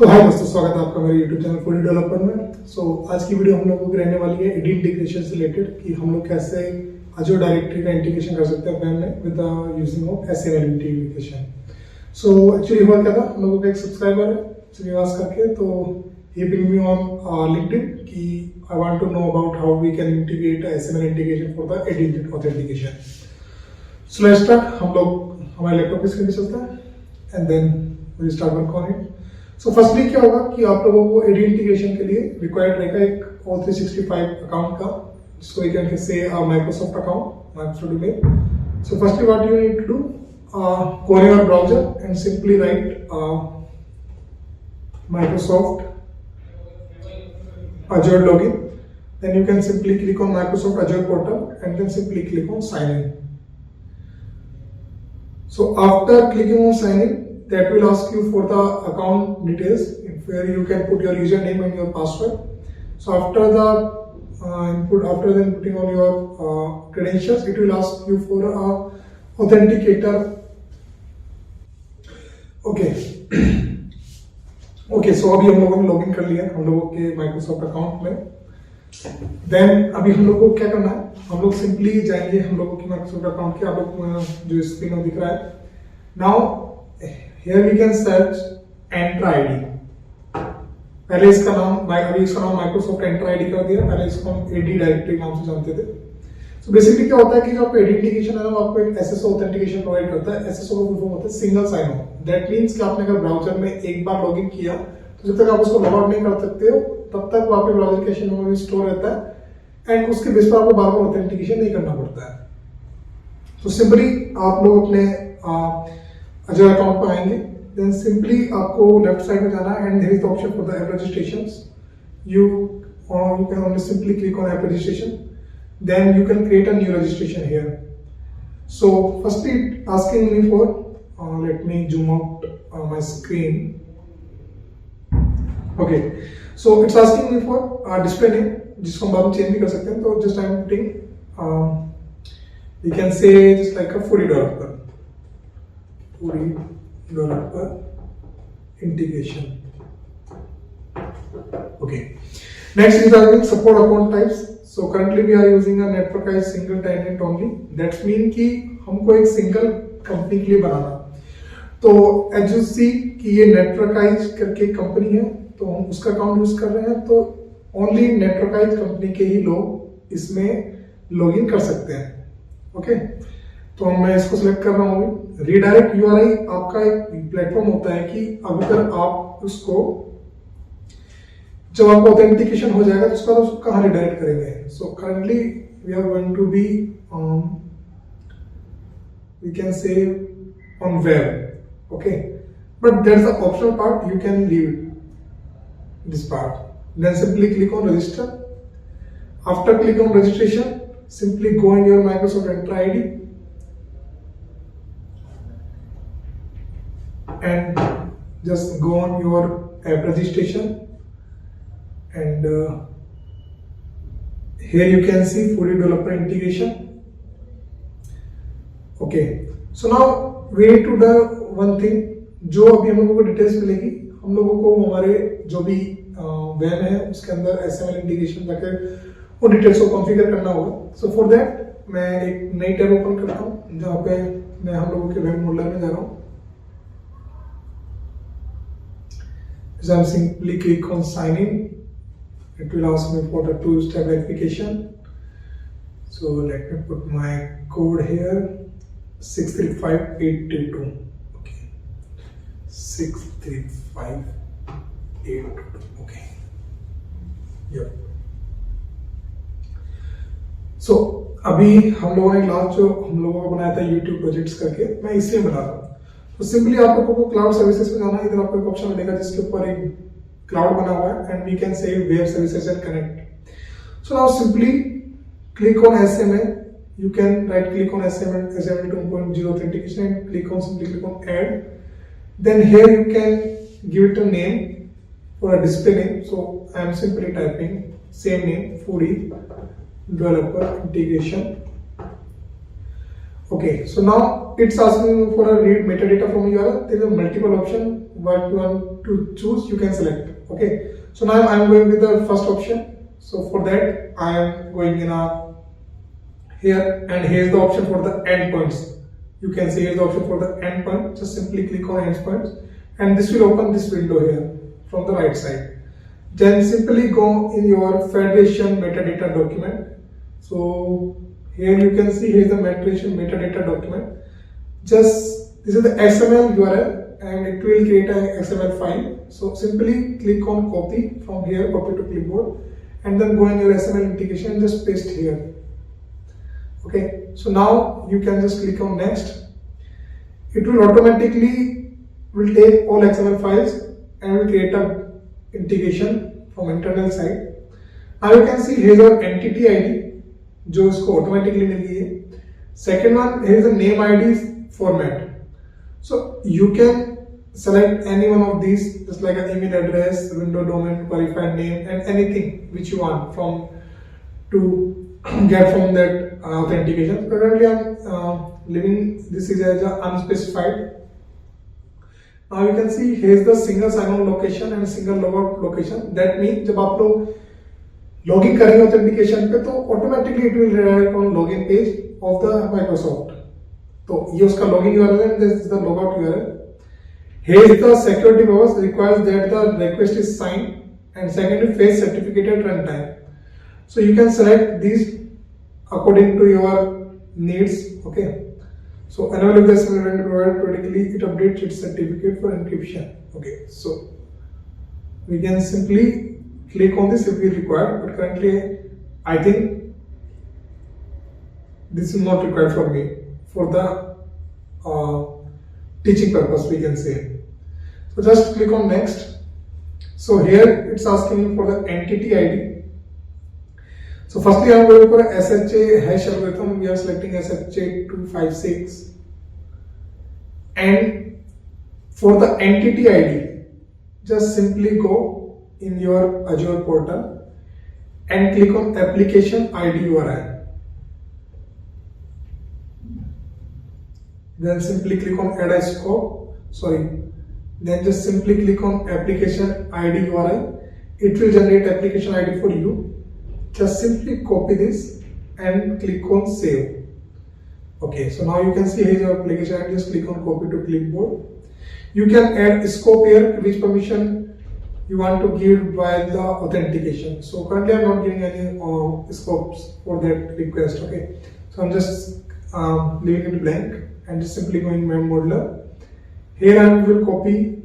तो हाय दोस्तों, स्वागत है आपका मेरे YouTube चैनल फुल डेवलपर में। आज की वीडियो हम लोगों की रहने वाली है एडी इंटीग्रेशन से रिलेटेड कि हम लोग कैसे अजूर डायरेक्टरी का इंटीग्रेशन कर सकते हैं अपने में with the using of SML integration. Actually हुआ क्या था, हम लोगों का एक सब्सक्राइबर है श्रीनिवास करके, तो he ping me on LinkedIn कि I want to know about how we can integrate SML integration for the AD authentication. So let's start. हम लोग हमारे लैपटॉप की स्क्रीन पे चलता है and then we start work on it. Firstly क्या होगा कि आप लोगों को एडी इंटीग्रेशन के लिए रिक्वायर्ड रहेगा एक O365 अकाउंट का, जिसको you can say Microsoft account, Microsoft email. Firstly what you need to do, go in your browser and simply write Microsoft Azure login. Then you can simply click on Microsoft Azure portal and then simply click on sign in. So after clicking on sign in, that will ask you for the account details where you can put your username and your password. So after the after then putting on your credentials, it will ask you for a authenticator. Okay, so अभी हम लोगों ने login कर लिया हम लोगों के Microsoft account में। देन अभी हम लोगों को क्या करना है, हम लोग सिंपली जाएंगे हम लोगों की माइक्रोसॉफ्ट अकाउंट के, आप लोग जो स्क्रीन में दिख रहा है now, here we can search Entra ID. पहले इसका नाम अभी इसका नाम माइक्रोसॉफ्ट एंटर आईडी कर दिया, पहले इसको हम एडी डायरेक्टरी नाम से जानते थे। सो बेसिकली क्या होता है कि जो आपको एडी इंटीग्रेशन है ना, वो आपको एक एसएसओ ऑथेंटिकेशन प्रोवाइड करता है। एसएसओ का फुल फॉर्म होता है single sign on. That means कि आपने अगर ब्राउज़र में एक बार लॉगिन किया तो जब तक आप उसको लॉग आउट नहीं कर सकते हो तब तक वो आपके ब्राउज़र कैश में स्टोर रहता है एंड उसके बेस पर आपको बार बार ऑथेंटिकेशन नहीं करना पड़ता है। तो सिंपली आप लोग अपने अजर अकाउंट पर आएंगे, देन सिंपली आपको लेफ्ट साइड में जाना है and there is the option for the app registrations. You can only simply click on app registration, then you can create a new registration here. So firstly asking me for let me zoom out my screen. Okay, so it's asking me for display name, जिसको हम बाद में change भी कर सकते हैं। तो just I'm putting we can say just like a $40 per integration. Okay, next is our support account types. So currently we are using a networkized single tenant only. That's mean कि हमको एक single company के लिए बनाना। तो as you see कि ये नेटवर्काइज करके company है, तो हम उसका अकाउंट यूज कर रहे हैं, तो ओनली नेटवर्काइज कंपनी के ही लोग इसमें लॉगिन कर सकते हैं। ओके, तो मैं इसको सिलेक्ट कर रहा हूँ। रीडायरेक्ट यूआरआई आपका एक प्लेटफॉर्म होता है कि अगर आप उसको जब आपको ऑथेंटिकेशन हो जाएगा तो उसका उसको कहाँ रिडायरेक्ट करेंगे। So currently we are going to be we can say on web, okay, but that's the optional part, you can leave this part. Then simply click on register. After click on registration, simply go in your Microsoft Entra ID and just go on your app registration. And here you can see fully developer integration. Okay, so now we need to do one thing. जो अभी हम लोगों को details मिलेगी, हम लोगों को हमारे जो भी वेब है उसके अंदर एसएमएल इंटीग्रेशन जाकर उन डिटेल्स को कॉन्फ़िगर करना होगा। सो फॉर दैट मैं एक नई टैब ओपन करता हूँ जहाँ पे मैं हम लोगों के वेब मोडलर में जा रहा हूँ। So I'm simply click on sign in. It will ask me for the two-step verification. So let me put my code here, 635822. Okay, 63582. Okay. Yep. So अभी हम लोगों ने लास्ट जो हम लोगों को बनाया था YouTube प्रोजेक्ट्स करके, मैं इसलिए बना रहा हूँ। तो सिंपली आप लोगों को क्लाउड सर्विसेज में जाना है। इधर आपको एक ऑप्शन मिलेगा जिसके ऊपर एक क्लाउड बना हुआ है and we can say web services and connect. So now simply click on SML, you can right click on SML 2.0 authentication and click on simply click on add. Then here you can give it a name for a display name. So I am simply typing same name, foodie developer integration. Okay, so now it's asking for a read metadata from URL. There is a multiple option. what you want to choose, you can select. Okay, so now I am going with the first option. So for that I am going in here, and here is the option for the endpoints. You can see here is the option for the endpoint. Just simply click on endpoints, and this will open this window here from the right side. Then simply go in your federation metadata document. So here you can see here is the federation metadata document. Just this is the XML URL, and it will create an XML file. So simply click on copy from here, copy to clipboard, and then go in your XML integration and just paste here. Okay, so now you can just click on next. It will automatically take all XML files and will create a integration from internal side. Now you can see here is our entity ID, जो इसको automatically मिल गई है. Second one, here is the name ID format. So you can select any one of these, just like an email address, window domain, qualified name, and anything which you want from to get from that authentication. Currently I'm leaving this is as unspecified. Now you can see here is the single sign-on location and single logout location. That means जब आप लोग login करेंगे authentication पे तो automatically it will redirect on login page of the Microsoft. तो ये उसका login URL है, this is the logout URL. Here is the security purpose requires that the request is signed, and secondly face certificate runtime. So you can select these according to your needs. Okay. So enable the SML provided periodically, it updates its certificate for encryption. Okay. So we can simply click on this if we require, but currently I think this is not required for me for the teaching purpose, we can say. So just click on next. So here it's asking for the entity ID. So firstly I am going for SHA hash algorithm. We are selecting SHA-256, and for the entity ID just simply go in your Azure portal and click on application ID URL. Then simply click on add a scope. Then just simply click on application ID URL. It will generate application ID for you. Just simply copy this and click on save. Okay, so now you can see here your application ID. Just click on copy to clipboard. You can add scope here, which permission you want to give while the authentication. So currently I'm not giving any scopes for that request. Okay, so I'm just leaving it blank and just simply going mem modeler. Here I will copy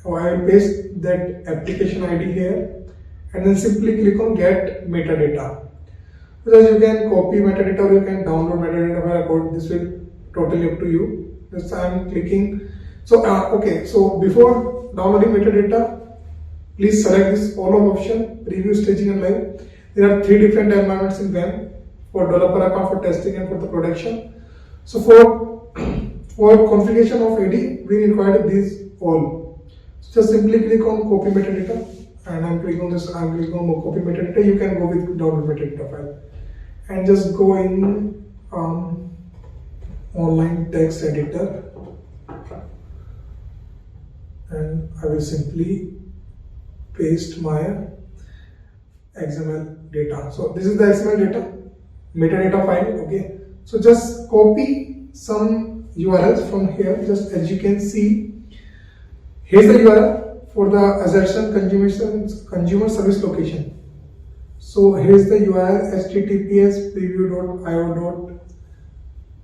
or I will paste that application ID here, and then simply click on get metadata. So you can copy metadata or you can download metadata by code. This will totally up to you. Just I am clicking. So okay, so before downloading metadata, please select this all of option, preview, staging and live. There are 3 different environments in them: for developer account, for testing and for the production. So for configuration of AD, we require these all. So just simply click on copy metadata, and I'm clicking on this. I'm clicking on copy metadata. You can go with download metadata file, and just go in online text editor, and I will simply paste my XML data. So this is the XML data metadata file. Okay, so just copy some URLs from here. Just as you can see, here's the URL for the assertion consumer service location. So here's the URL https preview.io.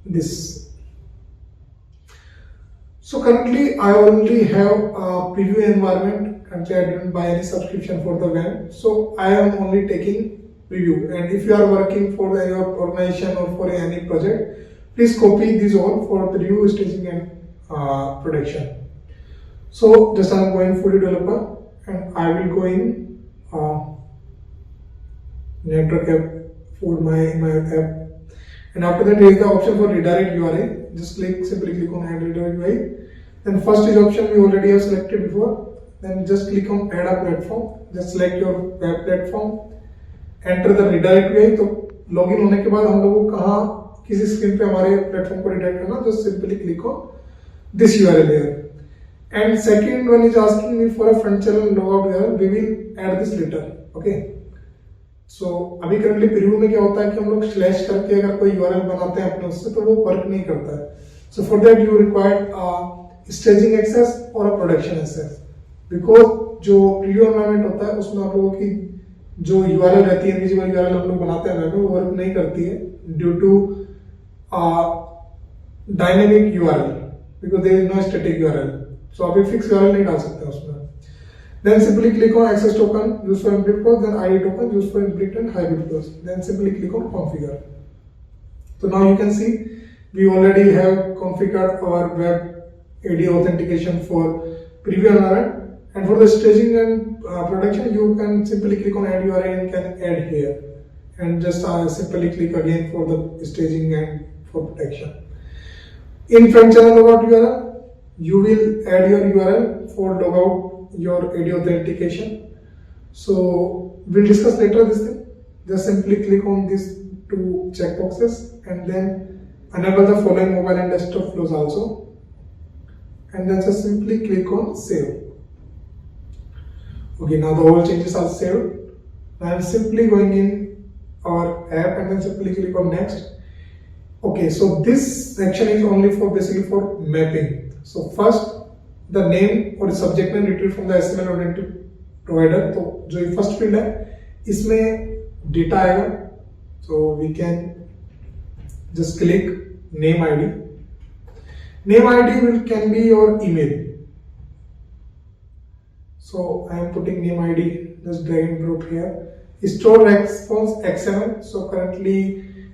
This. So currently I already have a preview environment. Currently I didn't buy any subscription for the VM, so I am only taking preview. And if you are working for your organization or for any project, please copy these all for preview, staging and production. So just I am going fully developer, and I will go in network app for my app, and after that there is the option for redirect URI. Just simply click on add redirect URI. Then first is option we already have selected before. Then just click on add a platform. Just select your web platform, enter the redirect URI. तो login होने के बाद हम लोगों को कहाँ किसी screen पे हमारे प्लेटफॉर्म को रिडायरेक्ट करना, just simply click on this URL here, And second one is asking me for a front channel logout URL. We will add this later. Okay. So अभी करंटली प्रीव्यू में क्या होता है कि हम लोग स्लैश करके अगर कोई यूआरएल बनाते हैं अपने उससे तो वो वर्क नहीं करता है. So for that you required staging access और अ प्रोडक्शन एक्सेस, बिकॉज जो प्रीव्यू एनवायरनमेंट होता है उसमें आप लोगों की जो यूआरएल रहती है, इनविजिबल यूआरएल हम लोग बनाते हैं वो वर्क नहीं करती है due to dynamic URL, because there is no static URL. So आप फिक्स यूआरएल नहीं डाल सकते उसमें. Then simply click on access token used for input flows, then ID token used for input and hybrid flows. Then simply click on configure. So now you can see we already have configured our web AD authentication for preview environment, and for the staging and production you can simply click on add URL and can add here, and just simply click again for the staging and for protection. In front channel logout URL you will add your URL for logout your AD authentication. So we'll discuss later this thing. Just simply click on these two checkboxes and then enable the following mobile and desktop flows also, and then just simply click on save. Okay, now the whole changes are saved. I am simply going in our app and then simply click on next. Okay, so this section is only for basically for mapping. So first the name और subject name retrieved from the HTML identity provider. तो जो ये first field है इसमें data आएगा. So we can just click name ID. Name ID can be your email. So I am putting name ID. Just drag and drop here. Store response XML. So currently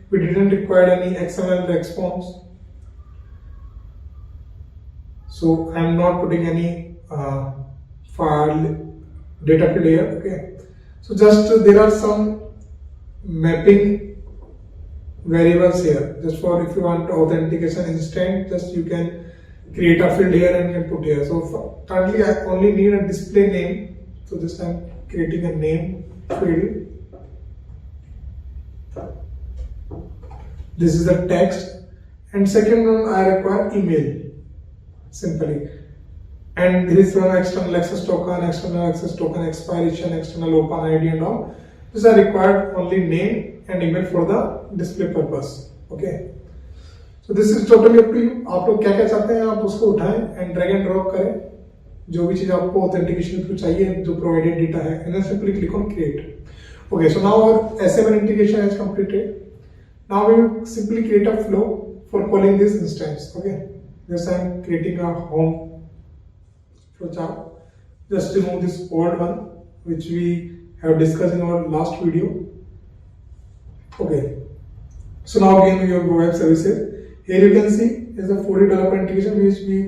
we didn't require any XML response. So I am not putting any file data field here. Okay. So just there are some mapping variables here. Just for if you want authentication instant, just you can create a field here and can put here. So currently I only need a display name. So just I am creating a name field. This is the text, and second one I require email. Simply, and there is one external access token, expiration, external open ID and all. These are required only name and email for the display purpose. Okay, so this is totally up to you. आप लोग क्या क्या चाहते हैं आप उसको उठाएं and drag and drop करें. जो भी चीज आपको authentication थ्रू चाहिए, जो provided data है, and then simply click on create. Okay, so now our SML integration is completed. Now we will simply create a flow for calling this instance. Okay. Just I am creating a home flowchart. Just remove this old one which we have discussed in our last video. Okay. So now again we go web services. Here you can see is a 4D developer integration which we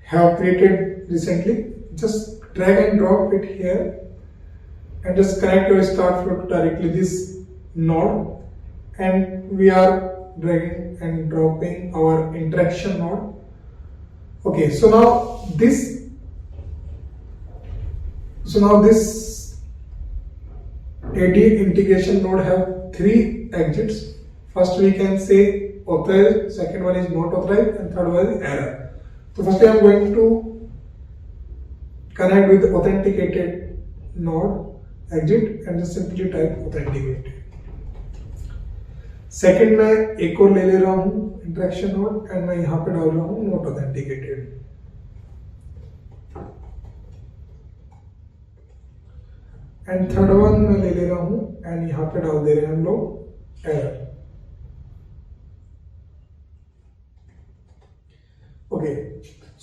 have created recently. Just drag and drop it here and just connect your start flow to directly this node, and we are dragging and dropping our interaction node. Okay, so now this AD integration node have 3 exits. First we can say authorized, second one is not authorized, and third one is error. So first I am going to connect with authenticated node exit and just simply type authenticated. Second मैं एक और ले रहा हूं interaction node, and मैं यहां पे डाल रहा हूं not authenticated. And third one मैं ले रहा हूं एंड यहां पे डाल दे रहे हैं हम लोग error. Okay,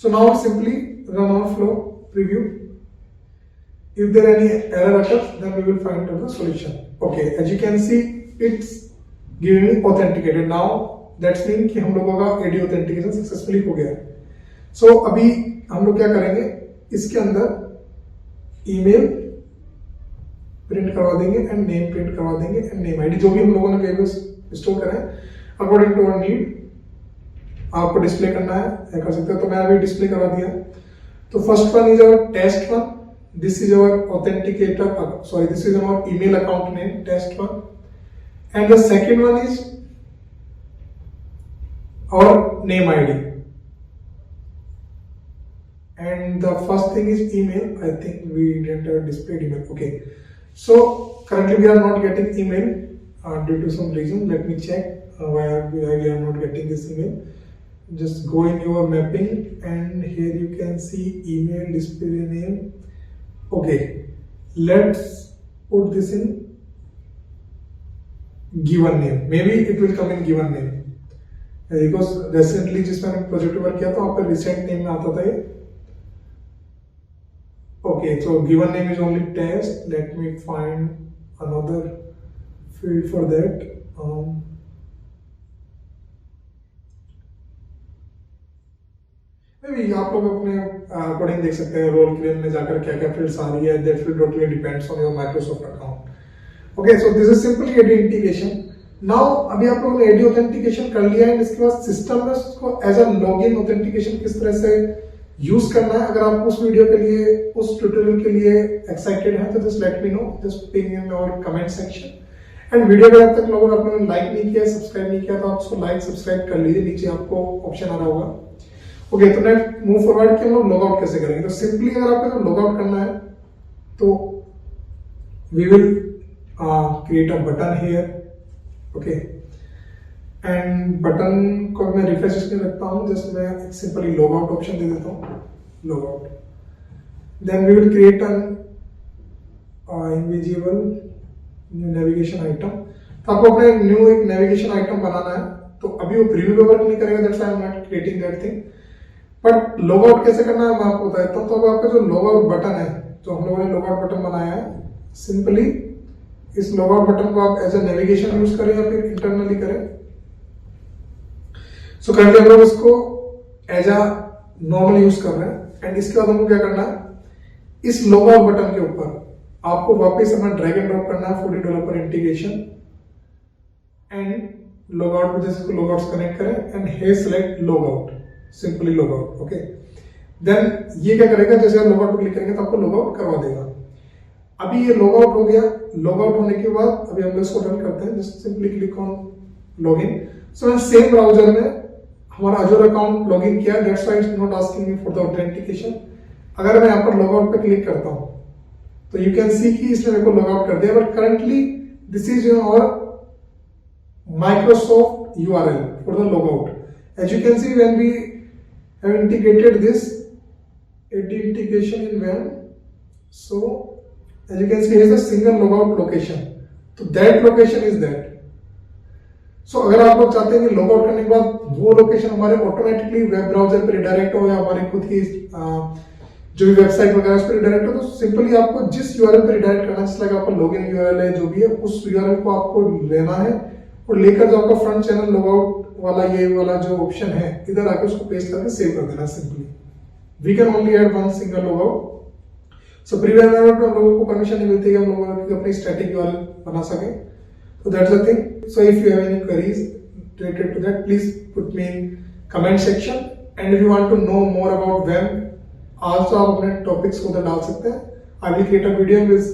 so now simply run our flow preview. If there any error occurs, then we will find out the solution. Okay, as you can see, it's giving me authenticated. Now that's mean कि हम लोगों का AD authentication successfully हो गया. So अभी हम लोग क्या करेंगे, इसके अंदर email प्रिंट करवा देंगे एंड नेम प्रिंट करवा देंगे एंड नेम ID, जो भी हम लोगों ने वेरिएबल्स स्टोर करें अकॉर्डिंग टू आवर नीड. आपको डिस्प्ले करना है कर सकते हो, तो मैं अभी डिस्प्ले करवा दिया. तो first one is our test one. This is our authenticator, this is our email account name, test1, and the second one is our name ID, and the first thing is email. I think we didn't have displayed email. Okay, so currently we are not getting email due to some reason. Let me check why we are not getting this email. Just go in your mapping and here you can see email, display name. Okay, let's put this in given name. Maybe it will come in given name because recently जिसमें हमने project work किया था वहाँ पर recent name में आता था ये. Okay, so given name is only test. Let me find another field for that. Maybe आप लोग अपने अकॉर्डिंग देख सकते हैं रोल क्लेम में जाकर क्या क्या फील्ड्स आ रही है. That field totally depends on your Microsoft account. Okay, so this is simply AD integration. Now अभी आप लोगों ने AD authentication कर लिया है. इसके बाद सिस्टम में उसको एज अ लॉगिन ऑथेंटिकेशन किस तरह से यूज करना है. अगर आप उस वीडियो के लिए, उस ट्यूटोरियल के लिए एक्साइटेड हैं तो just let me know, just ping in our comment section. And video अगर अब तक लोगों ने आपने लाइक नहीं किया, सब्सक्राइब नहीं किया तो आप उसको लाइक सब्सक्राइब कर लीजिए. नीचे आपको ऑप्शन आ रहा होगा. ओके, तो नेक्स्ट मूव फॉरवर्ड कि हम लोग लॉग आउट कैसे करेंगे. तो सिंपली अगर आपको लॉग आउट करना है तो we will create a button here. Okay, and button को मैं रिफ्रेश स्क्रीन रखता हूं. जस्ट मैं सिंपली लॉग आउट ऑप्शन दे देता हूं, log out. Then we will create an invisible new navigation item. तो आपको अपने न्यू एक नेविगेशन आइटम बनाना है. तो अभी वो प्रीव्यू पे वर्क नहीं करेगा, that's why I am not creating that thing. But log out कैसे करना है मैं आपको बता देता हूं. तो अब आपका जो लॉग आउट बटन है, जो हम लोगों ने लॉग आउट बटन बनाया है, सिंपली इस लॉग आउट बटन को आप एज अ नेविगेशन यूज करें या फिर इंटरनली करें. सो करंटली हम लोग इसको एज अ नॉर्मल यूज कर रहे हैं. एंड इसके बाद हमको क्या करना है, इस लॉग आउट बटन के ऊपर आपको वापस अपना ड्रैग एंड ड्रॉप करना है $40 पर इंटीग्रेशन. एंड लॉग आउट में जैसे लॉग आउट कनेक्ट करें and hey select log out, simply log out. Okay, then ये क्या करेगा, जैसे आप लॉग आउट पर क्लिक करेंगे तो आपको लॉग आउट करवा देगा. अभी ये लॉग आउट हो गया. लॉग आउट होने के बाद अभी हम इसको रन करते हैं. Just simply click on login. So same browser में हमारा अजूर अकाउंट लॉगिन किया, that's why it's not asking me for the authentication. अगर मैं यहाँ पर लॉग आउट पे क्लिक करता हूं तो यू कैन सी कि इसने मेरे को लॉग आउट कर दिया. But currently this is your Microsoft URL for the logout. As you can see, when we have integrated this AD integration in WAM, so as you can see, here is a single logout location. So that location is that. So अगर आप लोग चाहते हैं कि log out करने के बाद वो लोकेशन हमारे ऑटोमेटिकली वेब ब्राउजर पर रिडायरेक्ट हो या हमारे खुद की जो भी वेबसाइट वगैरह उस पर रिडायरेक्ट हो, तो सिंपली आपको जिस यूआरएल पर रिडायरेक्ट करना है, जैसे लाइक आपका लॉगिन यूआरएल है जो भी है, उस यूआरएल को आपको लेना है और लेकर जो आपका फ्रंट चैनल लॉग आउट वाला ये वाला जो ऑप्शन है इधर आके उसको पेस्ट करके सेव कर देना. Simply we can only add one single log out. So previous environment में हम लोगों को परमिशन नहीं मिलती है कि हम लोगों को अपनी स्टैटिक यूआरएल बना सके. So that's the thing. So if you have any queries related to that, please put me in comment section. And if you want to know more about WAM, also आप अपने topics को उधर डाल सकते हैं. I will create a video and will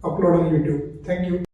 upload on YouTube. Thank you.